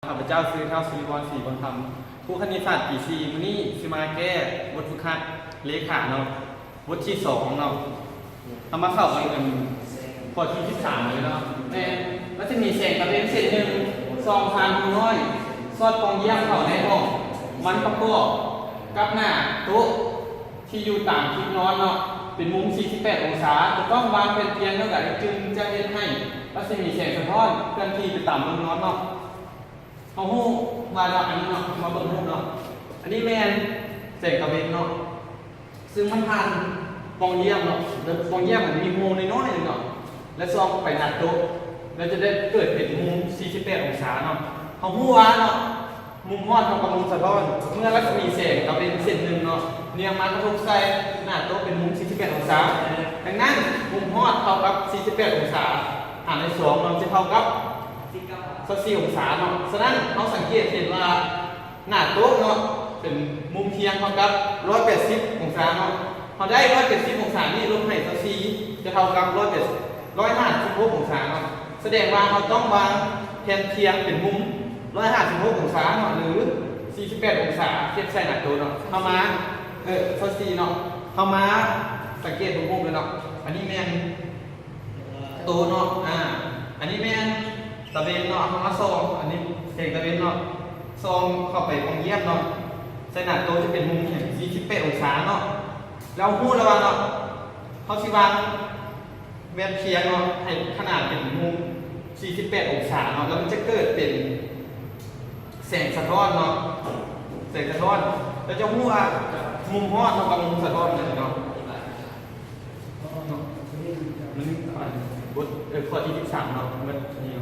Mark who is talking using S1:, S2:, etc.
S1: ข้าพเจ้าซื้อเท่าสิริวรศรีบนธรรมผู้คณิตศาสตร์ปี4มื้อนี้สิมาแก้บทฝึกหัดเลขาเนาะบทที่2เนาะทำมาเข้ากันข้อที่13เลยเนาะแม่มันจะมีเศษกับเป็นเศษหนึ่งซองทานน้อยซอดปองเยี่ยมเข้าในห้องมันประกอบกับหน้าโต๊ะที่อยู่ต่างทิศนอนเนาะเป็นมุม48องศาจะต้องวางเป็นเตียงเท่ากับจึงจะเห็นให้รัศมีแสงสะท้อนเคลื่อนที่ไปตามมุมนอนเนาะเอาหูมาดอกอันนี้เนาะมาเบิ่งรูปเนาะอันนี้แมนแสงกระเบนเนาะซึ่งมันผ่านปองเยี่ยมเนาะแล้วปองเยี่ยมมันมีโมน้อยๆเนาะและซองไปหน้าโต๊ะแล้วจะได้เกิดเป็นมุม48องศาเนาะเอาหูว่าเนาะมุมฮอดกับมุมสะท้อนเมื่อรัศมีแสงกระเบนเส้นหนึ่งเนาะเนียงมันกระทบใส่หน้าโต๊ะเป็นมุม48องศาดังนั้นมุมฮอดเท่ากับ48องศาหารใน2เราจะเท่ากับ24องศาเนาะฉะนั้นเราสังเกตเห็นว่าหน้าโต๊ะเนาะเป็นมุมเทียงเท่ากับ180องศาเนาะเราได้180องศานี่ลบให้24จะเท่ากับ156องศาเนาะแสดงว่าเราต้องวางแทนเทียงเป็นมุม156องศาเนาะหรือ48องศาเทียบใส่หน้าโต๊ะเนาะเข้ามา24เนาะเข้ามาสังเกตมุมเลยเนาะอันนี้แม่นโต๊ะเนาะอันนี้แม่นตะเวนเนาะเข้ามาซองอันนี้เศษตะเวนเนาะซองเข้าไปปองเยี่ยมเนาะใส่หน้าโต๊ะจะเป็นมุมอย่าง48องศาเนาะแล้วพูดแล้วว่าเนาะเขาสิวางแวนเคียงเนาะให้ขนาดเป็นมุม48องศาเนาะแล้วมันจะเกิดเป็นแสงสะท้อนเนาะแสงสะท้อนแล้วจะพูดว่ามุมฮอดเท่ากับมุมสะท้อนเนาะมันบทข้อที่13เนาะมันนี่